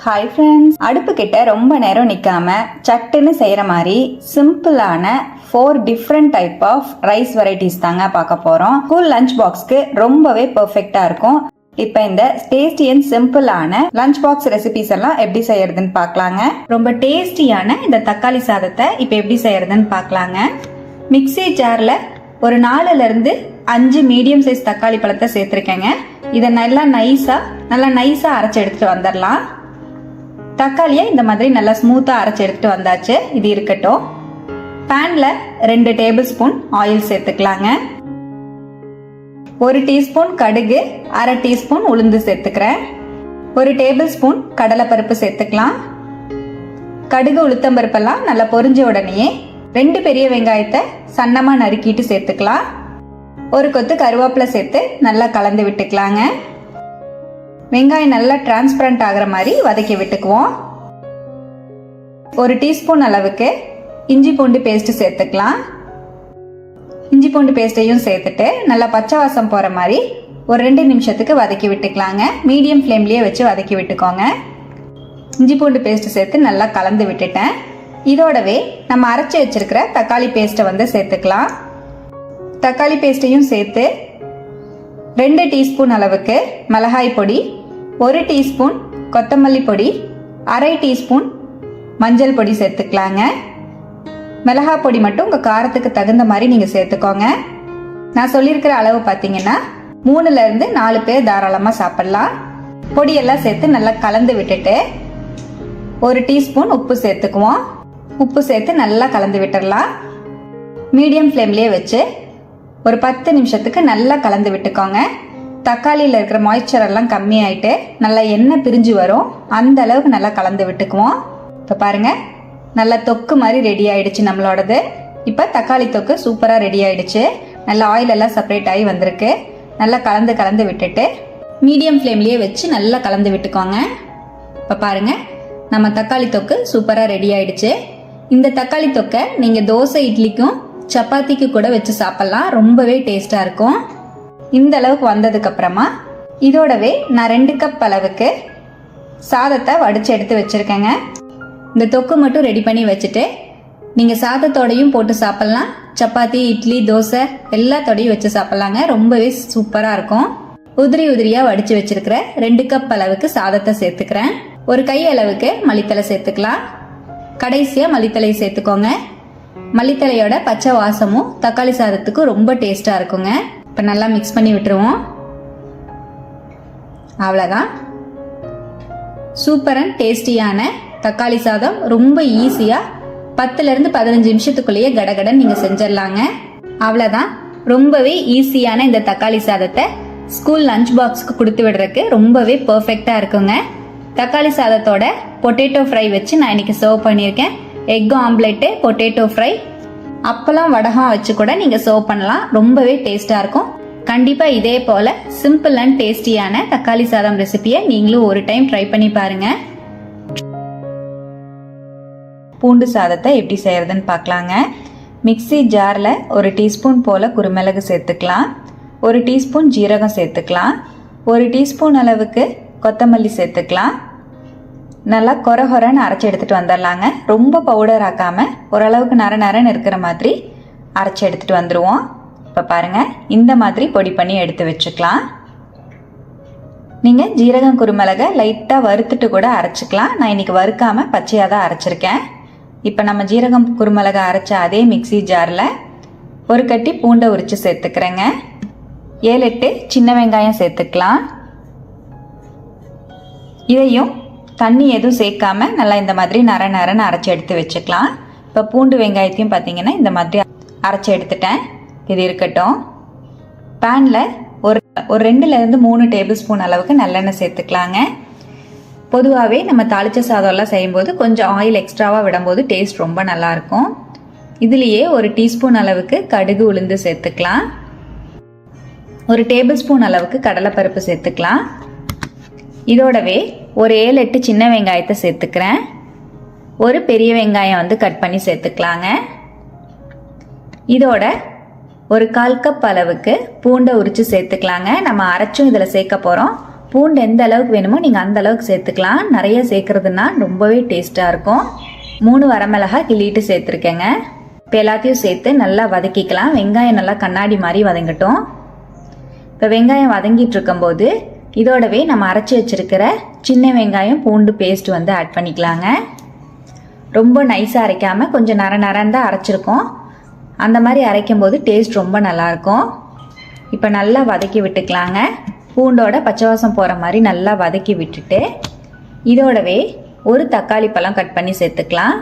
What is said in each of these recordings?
Hi friends, அடுப்பு கிட்ட ரொம்ப நேரம் நிற்காம சட்டுன்னு செய்கிற மாதிரி சிம்பிளான 4 different type of rice varieties தாங்க பார்க்க போகிறோம். ஸ்கூல் லஞ்ச் பாக்ஸ்க்கு ரொம்பவே பெர்ஃபெக்டாக இருக்கும். இப்போ இந்த டேஸ்டி அண்ட் சிம்பிளான லஞ்ச் பாக்ஸ் ரெசிபிஸ் எல்லாம் எப்படி செய்யறதுன்னு பார்க்கலாங்க. ரொம்ப டேஸ்டியான இந்த தக்காளி சாதத்தை இப்போ எப்படி செய்யறதுன்னு பார்க்கலாங்க. மிக்ஸி ஜாரில் ஒரு 4லேருந்து 5 மீடியம் சைஸ் தக்காளி பழத்தை சேர்த்துருக்கேங்க. இதை நல்லா நைஸாக அரைச்சி எடுத்துட்டு வந்துடலாம். தக்காளியை இந்த மாதிரி நல்லா ஸ்மூத்தாக அரைச்சி எடுத்துட்டு வந்தாச்சு. இது இருக்கட்டும். பேனில் 2 டேபிள் ஸ்பூன் ஆயில் சேர்த்துக்கலாங்க. 1 டீஸ்பூன் கடுகு, 1/2 டீஸ்பூன் உளுந்து சேர்த்துக்கிறேன். 1 டேபிள் ஸ்பூன் கடலைப்பருப்பு சேர்த்துக்கலாம். கடுகு உளுத்தம்பருப்பெல்லாம் நல்லா பொரிஞ்ச உடனே 2 பெரிய வெங்காயத்தை சன்னமாக நறுக்கிட்டு சேர்த்துக்கலாம். 1 கொத்து கருவேப்பிலை சேர்த்து நல்லா கலந்து விட்டுக்கலாங்க. வெங்காயம் நல்லா டிரான்ஸ்பரண்ட் ஆகிற மாதிரி வதக்கி விட்டுக்குவோம். 1 டீஸ்பூன் அளவுக்கு இஞ்சி பூண்டு பேஸ்ட் சேர்த்துக்கலாம். இஞ்சி பூண்டு பேஸ்ட்டையும் சேர்த்துட்டு நல்லா பச்சை வாசம் போகிற மாதிரி ஒரு 2 நிமிஷத்துக்கு வதக்கி விட்டுக்கலாங்க. மீடியம் ஃப்ளேம்லேயே வச்சு வதக்கி விட்டுக்கோங்க. இஞ்சி பூண்டு பேஸ்ட் சேர்த்து நல்லா கலந்து விட்டுட்டேன். இதோடவே நம்ம அரைச்சி வச்சிருக்கிற தக்காளி பேஸ்ட்டை சேர்த்துக்கலாம். தக்காளி பேஸ்ட்டையும் சேர்த்து 2 டீஸ்பூன் அளவுக்கு மிளகாய் பொடி, 1 டீஸ்பூன் கொத்தமல்லி பொடி, 1/2 டீஸ்பூன் மஞ்சள் பொடி சேர்த்துக்கலாங்க. மிளகாய் பொடி மட்டும் உங்கள் காரத்துக்கு தகுந்த மாதிரி நீங்கள் சேர்த்துக்கோங்க. நான் சொல்லியிருக்கிற அளவு பார்த்தீங்கன்னா 3லேருந்து 4 பேர் தாராளமாக சாப்பிட்லாம். பொடியெல்லாம் சேர்த்து நல்லா கலந்து விட்டுட்டு 1 டீஸ்பூன் உப்பு சேர்த்துக்குவோம். உப்பு சேர்த்து நல்லா கலந்து விட்டுடலாம். மீடியம் ஃப்ளேம்லேயே வச்சு ஒரு 10 நிமிஷத்துக்கு நல்லா கலந்து விட்டுக்கோங்க. தக்காளியில் இருக்கிற மாய்ச்சர் எல்லாம் கம்மியாயிட்டு நல்லா எண்ணெய் பிரிஞ்சு வரும். அந்த அளவுக்கு நல்லா கலந்து விட்டுக்குவோம். இப்போ பாருங்க, நல்லா தொக்கு மாதிரி ரெடி ஆயிடுச்சு நம்மளோடது. இப்போ தக்காளி தொக்கு சூப்பராக ரெடி ஆயிடுச்சு. நல்லா ஆயில் எல்லாம் செப்பரேட் ஆகி வந்திருக்கு. நல்லா கலந்து விட்டுட்டு மீடியம் ஃப்ளேம்லேயே வச்சு நல்லா கலந்து விட்டுக்கோங்க. இப்போ பாருங்க, நம்ம தக்காளி தொக்கு சூப்பராக ரெடி ஆயிடுச்சு. இந்த தக்காளி தொக்கை நீங்கள் தோசை, இட்லிக்கும் சப்பாத்திக்கு கூட வச்சு சாப்பிட்லாம். ரொம்பவே டேஸ்டாக இருக்கும். இந்த அளவுக்கு வந்ததுக்கு அப்புறமா இதோடவே நான் 2 கப் அளவுக்கு சாதத்தை வடித்து எடுத்து வச்சுருக்கேங்க. இந்த தொக்கு மட்டும் ரெடி பண்ணி வச்சுட்டு நீங்கள் சாதத்தோடையும் போட்டு சாப்பிட்லாம். சப்பாத்தி, இட்லி, தோசை எல்லாத்தோடையும் வச்சு சாப்பிட்லாங்க. ரொம்பவே சூப்பராக இருக்கும். உதிரியாக வடித்து வச்சுருக்கிற 2 கப் அளவுக்கு சாதத்தை சேர்த்துக்கிறேன். ஒரு கை அளவுக்கு மல்லித்தலை சேர்த்துக்கலாம். கடைசியாக மல்லித்தலை சேர்த்துக்கோங்க. மல்லித்தலையோட பச்சை வாசமும் தக்காளி சாதத்துக்கு ரொம்ப டேஸ்டாக இருக்குங்க. இப்போ நல்லா மிக்ஸ் பண்ணி விட்டுருவோம். அவ்வளோதான். சூப்பர் அண்ட் டேஸ்டியான தக்காளி சாதம் ரொம்ப ஈஸியாக 10லேருந்து 15 நிமிஷத்துக்குள்ளேயே கடகடன் நீங்கள் செஞ்சிடலாங்க. அவ்வளோதான். ரொம்பவே ஈஸியான இந்த தக்காளி சாதத்தை ஸ்கூல் லஞ்ச் பாக்ஸுக்கு கொடுத்து விடுறதுக்கு ரொம்பவே பர்ஃபெக்டாக இருக்குங்க. தக்காளி சாதத்தோட பொட்டேட்டோ ஃப்ரை வச்சு நான் இன்னைக்கு சர்வ் பண்ணியிருக்கேன். எக் ஆம்லெட்டு, பொட்டேட்டோ ஃப்ரை, அப்பளம், வடகம் வச்சு கூட நீங்கள் சர்வ் பண்ணலாம். ரொம்பவே டேஸ்டாக இருக்கும். கண்டிப்பாக இதே போல் சிம்பிள் அண்ட் டேஸ்டியான தக்காளி சாதம் ரெசிபியை நீங்களும் ஒரு டைம் ட்ரை பண்ணி பாருங்கள். பூண்டு சாதத்தை எப்படி செய்கிறதுன்னு பார்க்கலாங்க. மிக்ஸி ஜாரில் 1 டீஸ்பூன் போல் குருமிளகு சேர்த்துக்கலாம். 1 டீஸ்பூன் ஜீரகம் சேர்த்துக்கலாம். 1 டீஸ்பூன் அளவுக்கு கொத்தமல்லி சேர்த்துக்கலாம். நல்லா கொரன்னு அரைச்சி எடுத்துகிட்டு வந்துடலாங்க. ரொம்ப பவுடர் ஆக்காமல் ஓரளவுக்கு நரன்னு இருக்கிற மாதிரி அரைச்சி எடுத்துகிட்டு வந்துடுவோம். இப்போ பாருங்கள், இந்த மாதிரி பொடி பண்ணி எடுத்து வச்சுக்கலாம். நீங்கள் ஜீரகம் குருமிளகை லைட்டாக வறுத்துட்டு கூட அரைச்சிக்கலாம். நான் இன்றைக்கி வறுக்காமல் பச்சையாக தான் அரைச்சிருக்கேன். இப்போ நம்ம ஜீரகம் குருமிளகை அரைச்ச அதே மிக்ஸி ஜாரில் 1 கட்டி பூண்டை உரித்து சேர்த்துக்கிறேங்க. 7-8 சின்ன வெங்காயம் சேர்த்துக்கலாம். இதையும் தண்ணி எதுவும் சேர்க்காம நல்லா இந்த மாதிரி நரன்னு அரைச்சி எடுத்து வச்சுக்கலாம். இப்போ பூண்டு வெங்காயத்தையும் பார்த்தீங்கன்னா இந்த மாதிரி அரைச்சி எடுத்துட்டேன். இது இருக்கட்டும். பேனில் ஒரு 2லேருந்து 3 டேபிள் ஸ்பூன் அளவுக்கு நல்லெண்ணெய் சேர்த்துக்கலாங்க. பொதுவாகவே நம்ம தாளிச்ச சாதம்லாம் செய்யும்போது கொஞ்சம் ஆயில் எக்ஸ்ட்ராவாக விடும்போது டேஸ்ட் ரொம்ப நல்லாயிருக்கும். இதுலேயே 1 டீஸ்பூன் அளவுக்கு கடுகு, உளுந்து சேர்த்துக்கலாம். 1 டேபிள் ஸ்பூன் அளவுக்கு கடலைப்பருப்பு சேர்த்துக்கலாம். இதோடவே ஒரு 7-8 சின்ன வெங்காயத்தை சேர்த்துக்கிறேன். ஒரு பெரிய வெங்காயம் கட் பண்ணி சேர்த்துக்கலாங்க. இதோட ஒரு 1/4 கப் அளவுக்கு பூண்டை உரித்து சேர்த்துக்கலாங்க. நம்ம அரைச்சும் இதில் சேர்க்க போகிறோம். பூண்டு எந்த அளவுக்கு வேணுமோ நீங்கள் அந்த அளவுக்கு சேர்த்துக்கலாம். நிறைய சேர்க்கறதுனா ரொம்பவே டேஸ்ட்டாக இருக்கும். 3 வரமிளகாய் கிள்ளிட்டு சேர்த்துருக்கேங்க. இப்போ எல்லாத்தையும் சேர்த்து நல்லா வதக்கிக்கலாம். வெங்காயம் நல்லா கண்ணாடி மாதிரி வதங்கட்டும். இப்போ வெங்காயம் வதங்கிட்டு இருக்கும்போது இதோடவே நம்ம அரைச்சி வச்சிருக்கிற சின்ன வெங்காயம் பூண்டு பேஸ்ட் வந்து ஆட் பண்ணிக்கலாங்க. ரொம்ப நைஸாக அரைக்காமல் கொஞ்சம் நரந்தான் அரைச்சிருக்கோம். அந்த மாதிரி அரைக்கும் போது டேஸ்ட் ரொம்ப நல்லாயிருக்கும். இப்போ நல்லா வதக்கி விட்டுக்கலாங்க. பூண்டோட பச்சை வாசம் போகிற மாதிரி நல்லா வதக்கி விட்டுட்டு இதோடவே ஒரு தக்காளி பழம் கட் பண்ணி சேர்த்துக்கலாம்.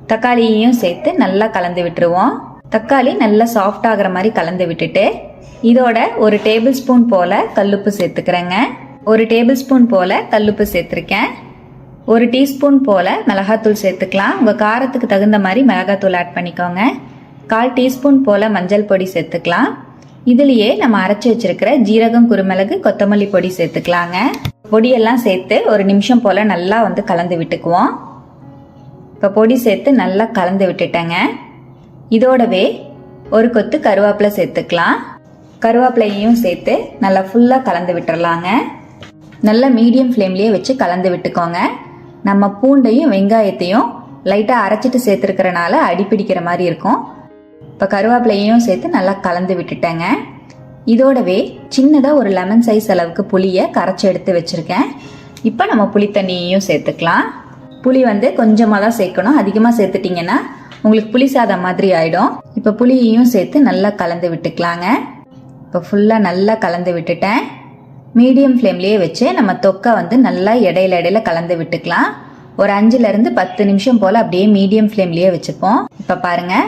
தக்காளியையும் சேர்த்து நல்லா கலந்து விட்டுருவோம். தக்காளி நல்லா சாஃப்ட் ஆகிற மாதிரி கலந்து விட்டுட்டு இதோட 1 டேபிள் ஸ்பூன் போல் கல்லுப்பு சேர்த்துக்கிறேங்க. 1 டேபிள் ஸ்பூன் போல் கல்லுப்பு சேர்த்துருக்கேன். 1 டீஸ்பூன் போல் மிளகாத்தூள் சேர்த்துக்கலாம். உங்கள் காரத்துக்கு தகுந்த மாதிரி மிளகாத்தூள் ஆட் பண்ணிக்கோங்க. 1/4 டீஸ்பூன் போல் மஞ்சள் பொடி சேர்த்துக்கலாம். இதுலேயே நம்ம அரைச்சி வச்சிருக்கிற ஜீரகம், குருமிளகு, கொத்தமல்லி பொடி சேர்த்துக்கலாங்க. பொடியெல்லாம் சேர்த்து 1 நிமிஷம் போல் நல்லா வந்து கலந்து விட்டுக்குவோம். இப்போ பொடி சேர்த்து நல்லா கலந்து விட்டுட்டேங்க. இதோடவே 1 கொத்து கருவேப்பிலை சேர்த்துக்கலாம். கருவேப்பிலையும் சேர்த்து நல்லா ஃபுல்லாக கலந்து விட்டுறலாங்க. நல்லா மீடியம் ஃப்ளேம்லேயே வச்சு கலந்து விட்டுக்கோங்க. நம்ம பூண்டையும் வெங்காயத்தையும் லைட்டாக அரைச்சிட்டு சேர்த்துருக்கிறனால அடிப்பிடிக்கிற மாதிரி இருக்கும். இப்போ கருவேப்பிலையும் சேர்த்து நல்லா கலந்து விட்டுட்டேங்க. இதோடவே சின்னதாக ஒரு லெமன் சைஸ் அளவுக்கு புளியை கரைச்சி எடுத்து வச்சுருக்கேன். இப்போ நம்ம புளி தண்ணியையும் சேர்த்துக்கலாம். புளி வந்து கொஞ்சமாக தான் சேர்க்கணும். அதிகமாக சேர்த்துட்டிங்கன்னா உங்களுக்கு புளி சாதம் மாதிரி ஆகிடும். இப்போ புளியையும் சேர்த்து நல்லா கலந்து விட்டுக்கலாங்க. இப்போ ஃபுல்லாக நல்லா கலந்து விட்டுட்டேன். மீடியம் ஃப்ளேம்லேயே வச்சு நம்ம தொக்கை வந்து நல்லா இடையில கலந்து விட்டுக்கலாம். ஒரு 5லேருந்து 10 நிமிஷம் போல் அப்படியே மீடியம் ஃப்ளேம்லேயே வச்சுப்போம். இப்போ பாருங்கள்,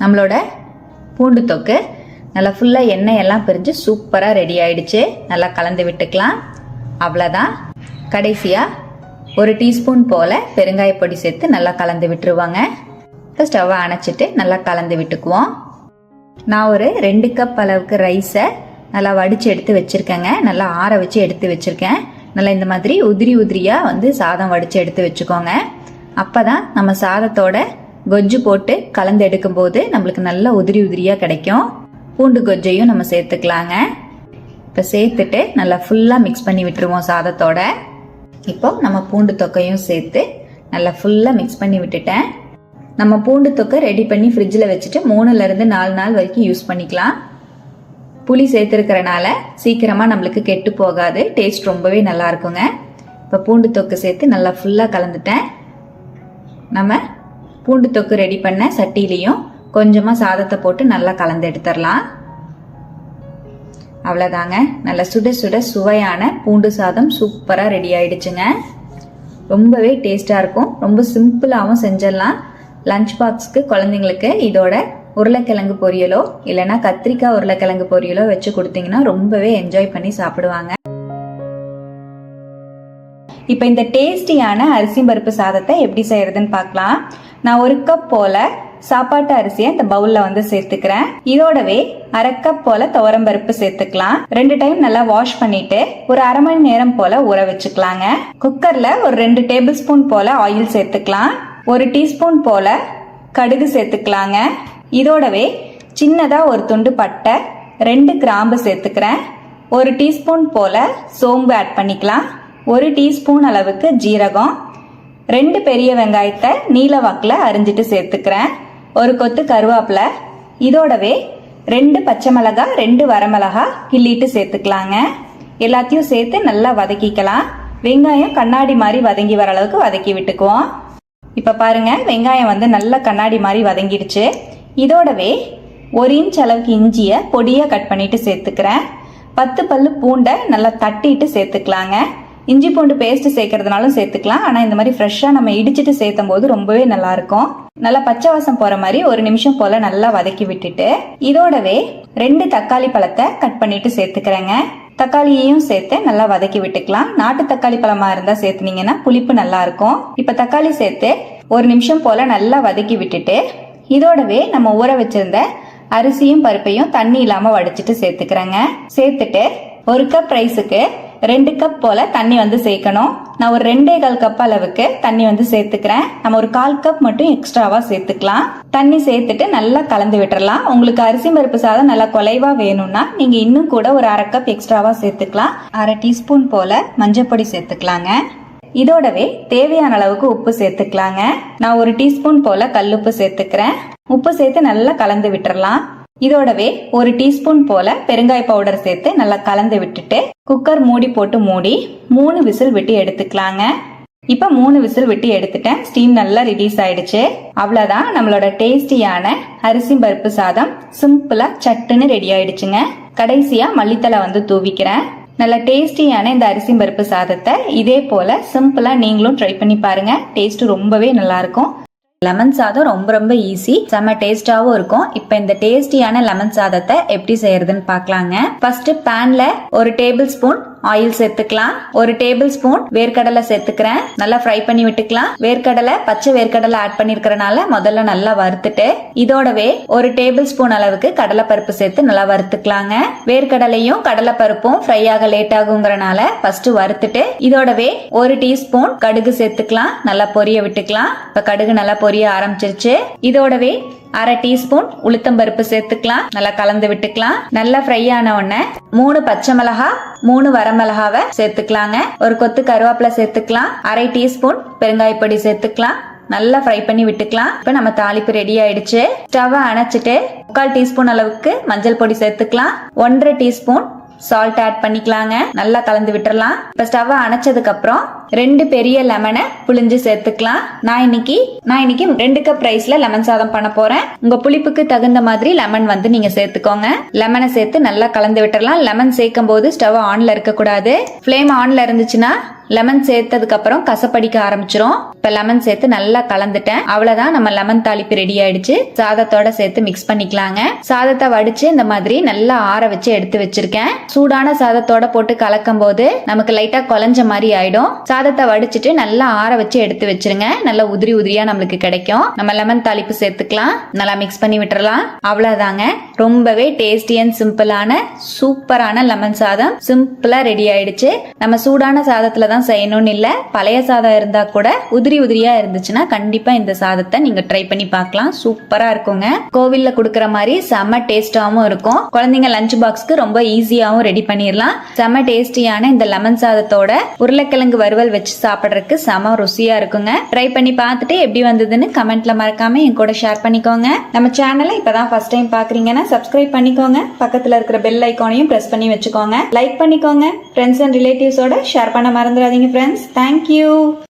நம்மளோட பூண்டு தொக்கு நல்லா ஃபுல்லாக எண்ணெயெல்லாம் பிரிஞ்சு சூப்பராக ரெடி ஆயிடுச்சு. நல்லா கலந்து விட்டுக்கலாம். அவ்வளோதான். கடைசியாக 1 டீஸ்பூன் போல் பெருங்காய பொடி சேர்த்து நல்லா கலந்து விட்டுருவாங்க. இப்போ ஸ்டவ்வை அணைச்சிட்டு நல்லா கலந்து விட்டுக்குவோம். நான் ஒரு 2 கப் அளவுக்கு ரைஸை நல்லா வடித்து எடுத்து வச்சுருக்கேங்க. நல்லா ஆற வச்சு எடுத்து வச்சுருக்கேன். நல்லா இந்த மாதிரி உதிரியாக வந்து சாதம் வடித்து எடுத்து வச்சுக்கோங்க. அப்போ தான் நம்ம சாதத்தோட கொஜ்ஜு போட்டு கலந்து எடுக்கும்போது நம்மளுக்கு நல்லா உதிரியாக கிடைக்கும். பூண்டு கொஜ்ஜையும் நம்ம சேர்த்துக்கலாங்க. இப்போ சேர்த்துட்டு நல்லா ஃபுல்லாக மிக்ஸ் பண்ணி விட்டுருவோம் சாதத்தோட. இப்போ நம்ம பூண்டு தொக்கையும் சேர்த்து நல்லா ஃபுல்லாக மிக்ஸ் பண்ணி விட்டுட்டேன். நம்ம பூண்டு தொக்கை ரெடி பண்ணி ஃப்ரிட்ஜில் வச்சுட்டு 3லேருந்து 4 நாள் வரைக்கும் யூஸ் பண்ணிக்கலாம். புளி சேர்த்துருக்கிறனால சீக்கிரமாக நம்மளுக்கு கெட்டு போகாது. டேஸ்ட் ரொம்பவே நல்லா இருக்குங்க. இப்போ பூண்டு தொக்கு சேர்த்து நல்லா ஃபுல்லாக கலந்துட்டேன். நம்ம பூண்டு தொக்கு ரெடி பண்ண சட்டிலையும் கொஞ்சமாக சாதத்தை போட்டு நல்லா கலந்து எடுத்துடலாம். அவ்வளோதாங்க. நல்லா சுட சுட சுவையான பூண்டு சாதம் சூப்பராக ரெடி ஆயிடுச்சுங்க. ரொம்பவே டேஸ்டாக இருக்கும். ரொம்ப சிம்பிளாகவும் செஞ்சிடலாம். லஞ்ச் பாக்ஸ்க்கு குழந்தைங்களுக்கு இதோட உருளைக்கிழங்கு பொரியலோ இல்லைன்னா கத்திரிக்காய் உருளைக்கிழங்கு பொரியலோ வச்சு கொடுத்தீங்கன்னா ரொம்பவே என்ஜாய் பண்ணி சாப்பிடுவாங்க. இப்போ இந்த டேஸ்டியான அரிசி பருப்பு சாதத்தை எப்படி செய்யறதுன்னு பார்க்கலாம். நான் 1 கப் போல சாப்பாட்டு அரிசியை இந்த பவுல்ல வந்து சேர்த்துக்கிறேன். இதோடவே 1/2 கப் போல துவரம் பருப்பு சேர்த்துக்கலாம். 2 டைம் நல்லா வாஷ் பண்ணிட்டு ஒரு 1/2 மணி நேரம் போல ஊற வச்சுக்கலாங்க. குக்கர்ல ஒரு 2 டேபிள் ஸ்பூன் போல ஆயில் சேர்த்துக்கலாம். 1 டீஸ்பூன் போல கடுகு சேர்த்துக்கலாங்க. இதோடவே சின்னதா ஒரு துண்டு பட்டை, 2 கிராம்பு சேர்த்துக்கிறேன். 1 டீஸ்பூன் போல சோம்பு ஆட் பண்ணிக்கலாம். 1 டீஸ்பூன் அளவுக்கு ஜீரகம், 2 பெரிய வெங்காயத்தை நீல வாக்குல அரிஞ்சிட்டு சேர்த்துக்கிறேன். 1 கொத்து கருவேப்பிலை, இதோடவே 2 பச்சை மிளகாய், 2 வரமிளகாய் கிள்ளிட்டு சேர்த்துக்கலாங்க. எல்லாத்தையும் சேர்த்து நல்லா வதக்கிக்கலாம். வெங்காயம் கண்ணாடி மாதிரி வதங்கி வர அளவுக்கு வதக்கி விட்டுக்குவோம். இப்போ பாருங்க, வெங்காயம் வந்து நல்லா கண்ணாடி மாதிரி வதங்கிடுச்சு. இதோடவே 1 இன்ச் அளவுக்கு இஞ்சியை பொடியாக கட் பண்ணிட்டு சேர்த்துக்கிறேன். 10 பல்லு பூண்டை நல்லா தட்டிட்டு சேர்த்துக்கலாங்க. இஞ்சி பூண்டு பேஸ்ட் சேர்க்கறதுனாலும் சேர்த்துக்கலாம். ஆனால் இந்த மாதிரி ஃப்ரெஷ்ஷாக நம்ம இடிச்சிட்டு சேர்த்தும் போது ரொம்பவே நல்லா இருக்கும். நல்லா பச்சை வாசம் போகிற மாதிரி 1 நிமிஷம் போல் நல்லா வதக்கி விட்டுட்டு இதோடவே 2 தக்காளி பழத்தை கட் பண்ணிட்டு சேர்த்துக்கிறேங்க. தக்காளியையும் சேர்த்து நல்லா வதக்கி விட்டுக்கலாம். நாட்டு தக்காளி பழமா இருந்தா சேர்த்துனீங்கன்னா புளிப்பு நல்லா இருக்கும். இப்ப தக்காளி சேர்த்து 1 நிமிஷம் போல நல்லா வதக்கி விட்டுட்டு இதோடவே நம்ம ஊற வச்சிருந்த அரிசியும் பருப்பையும் தண்ணி இல்லாம வடிச்சிட்டு சேர்த்துக்கிறேங்க. சேர்த்துட்டு 1 கப் ரைஸுக்கு 2 கப் போல தண்ணி வந்து சேர்க்கணும். நான் ஒரு 2.25 கப் அளவுக்கு தண்ணி வந்து சேர்த்துக்கிறேன். நம்ம ஒரு 1/4 கப் மட்டும் எக்ஸ்ட்ராவா சேர்த்துக்கலாம். தண்ணி சேர்த்துட்டு நல்லா கலந்து விட்டுறலாம். உங்களுக்கு அரிசி பருப்பு சாதம் நல்லா குலைவா வேணும்னா நீங்க இன்னும் கூட ஒரு 1/2 கப் எக்ஸ்ட்ராவா சேர்த்துக்கலாம். 1/2 டீஸ்பூன் போல மஞ்சள் பொடி சேர்த்துக்கலாங்க. இதோடவே தேவையான அளவுக்கு உப்பு சேர்த்துக்கலாங்க. நான் 1 டீஸ்பூன் போல கல்லுப்பு சேர்த்துக்கிறேன். உப்பு சேர்த்து நல்லா கலந்து விட்டுறலாம். இதோடவே 1 டீஸ்பூன் போல பெருங்காய பவுடர் சேர்த்து நல்லா கலந்து விட்டுட்டு குக்கர் மூடி போட்டு மூடி 3 விசில் விட்டு எடுத்துக்கலாங்க. இப்ப 3 விசில் விட்டு எடுத்துட்டேன். ஸ்டீம் நல்லா ரிலீஸ் ஆயிடுச்சு. அவ்வளவுதான், நம்மளோட டேஸ்டியான அரிசி பருப்பு சாதம் சிம்பிளா சட்டுன்னு ரெடி ஆயிடுச்சுங்க. கடைசியா மல்லித்தலை வந்து தூவிக்கிறேன். நல்ல டேஸ்டியான இந்த அரிசி பருப்பு சாதத்தை இதே போல சிம்பிளா நீங்களும் ட்ரை பண்ணி பாருங்க. டேஸ்ட் ரொம்பவே நல்லா இருக்கும். லெமன் சாதம் ரொம்ப ஈஸி, செம்ம டேஸ்டாவும் இருக்கும். இப்ப இந்த டேஸ்டியான லெமன் சாதத்தை எப்படி செய்யறதுன்னு பாக்கலாங்க. ஃபர்ஸ்ட் பேன்ல 1 டேபிள் ஸ்பூன் ஆயில் சேர்த்துக்கலாம். 1 டேபிள் ஸ்பூன் வேர்க்கடலை சேர்த்துக்கிறேன். நல்லா ஃப்ரை பண்ணி விட்டுக்கலாம். வேர்க்கடலை பச்சை வேர்க்கடலை ஆட் பண்ணிருக்கிறனால முதல்ல நல்லா வறுத்துட்டு இதோடவே 1 டேபிள் ஸ்பூன் அளவுக்கு கடலைப்பருப்பு சேர்த்து நல்லா வறுத்துக்கலாங்க. வேர்க்கடலையும் கடலைப்பருப்பும் ஃப்ரை ஆக லேட் ஆகுங்கிறனால ஃபர்ஸ்ட் வறுத்துட்டு இதோடவே 1 டீஸ்பூன் கடுகு சேர்த்துக்கலாம். நல்லா பொரிய விட்டுக்கலாம். இப்ப கடுகு நல்லா பொரிய ஆரம்பிச்சிருச்சு. இதோடவே 1/2 டீஸ்பூன் உளுத்தம்பருப்பு சேர்த்துக்கலாம். நல்லா கலந்து விட்டுக்கலாம். நல்லா ஃப்ரை ஆன உடனே 3 பச்சை மிளகா 3 வரமிளகாவை சேர்த்துக்கலாங்க. ஒரு கொத்து கருவேப்பிலை சேர்த்துக்கலாம். 1/2 டீஸ்பூன் பெருங்காயப்பொடி சேர்த்துக்கலாம். நல்லா ஃப்ரை பண்ணி விட்டுக்கலாம். இப்ப நம்ம தாளிப்பு ரெடி ஆயிடுச்சு. ஸ்டவ் அணைச்சிட்டு 1/4 டீஸ்பூன் அளவுக்கு மஞ்சள் பொடி சேர்த்துக்கலாம். 1/2 டீஸ்பூன் சால்ட் ஆட் பண்ணிக்கலாங்க. நல்லா கலந்து விட்டுறலாம். இப்ப ஸ்டவ் அணைச்சதுக்கு அப்புறம் 2 பெரிய லெமனை புளிஞ்சு சேர்த்துக்கலாம். நான் இன்னைக்கு 2 கப் ரைஸ்ல லெமன் சாதம் பண்ண போறேன். உங்க புளிப்புக்கு தகுந்த மாதிரி லெமன் வந்து நீங்க சேர்த்துக்கோங்க. லெமனை சேர்த்து நல்லா கலந்து விட்டுறலாம். லெமன் சேர்க்கும் போது ஸ்டவ் ஆன்ல இருக்க கூடாது. ஃப்ளேம் ஆன்ல இருந்துச்சுன்னா லெமன் சேர்த்ததுக்கு அப்புறம் கசப்படிக்க ஆரம்பிச்சிரும். இப்ப லெமன் சேர்த்து நல்லா கலந்துட்டேன். அவ்வளவுதான், நம்ம லெமன் தாளிப்பு ரெடி ஆயிடுச்சு. சாதத்தோட சேர்த்து மிக்ஸ் பண்ணிக்கலாங்க. சாதத்தை வடிச்சு இந்த மாதிரி நல்லா ஆற வச்சு எடுத்து வச்சிருக்கேன். சூடான சாதத்தோட போட்டு கலக்கும் போது நமக்கு லைட்டா குழஞ்ச மாதிரி ஆயிடும். சாதத்தை வடிச்சிட்டு நல்லா ஆற வச்சு எடுத்து வச்சிருங்க. நல்லா உதிரி உதிரியா நம்மளுக்கு கிடைக்கும். நம்ம லெமன் தாளிப்பு சேர்த்துக்கலாம். நல்லா மிக்ஸ் பண்ணி விட்டுறலாம். அவ்வளவுதாங்க, ரொம்பவே டேஸ்டி அண்ட் சிம்பிளான சூப்பரான லெமன் சாதம் சிம்பிளா ரெடி ஆயிடுச்சு. நம்ம சூடான சாதத்துல தான் செய்யணும்னு இல்ல, பழைய சாதம் இருந்தா கூட உதிரி உதிரியா இருந்துச்சுன்னா கண்டிப்பா இந்த சாதத்தை நீங்க ட்ரை பண்ணி பார்க்கலாம். சூப்பரா இருக்குங்க. கோவில்ல குடுக்கற மாதிரி செம்ம டேஸ்டாவும் இருக்கும். குழந்தைங்க லஞ்ச் பாக்ஸ்க்கு ரொம்ப ஈஸியாவும் ரெடி பண்ணிடலாம். செம்ம டேஸ்டியான இந்த லெமன் சாதத்தோட உருளைக்கிழங்கு வறுவல் வச்சு சாப்பிடுறதுக்கு செம ருசியா இருக்குங்க. ட்ரை பண்ணி பார்த்துட்டு எப்படி வந்ததுன்னு கமெண்ட்ல மறக்காம என் கூட ஷேர் பண்ணிக்கோங்க. நம்ம சேனலை இப்பதான் ஃபர்ஸ்ட் டைம் பாக்குறீங்கன்னா சப்ஸ்கிரைப் பண்ணிக்கோங்க. பக்கத்துல இருக்கிற பெல் ஐகானையும் பிரஸ் பண்ணி வச்சுக்கோங்க. லைக் பண்ணிக்கோங்க. ஃப்ரெண்ட்ஸ் அண்ட் ரிலேட்டிவ்ஸோட ஷேர் பண்ண மறந்துடாதீங்க ஃப்ரெண்ட்ஸ். தேங்க்யூ.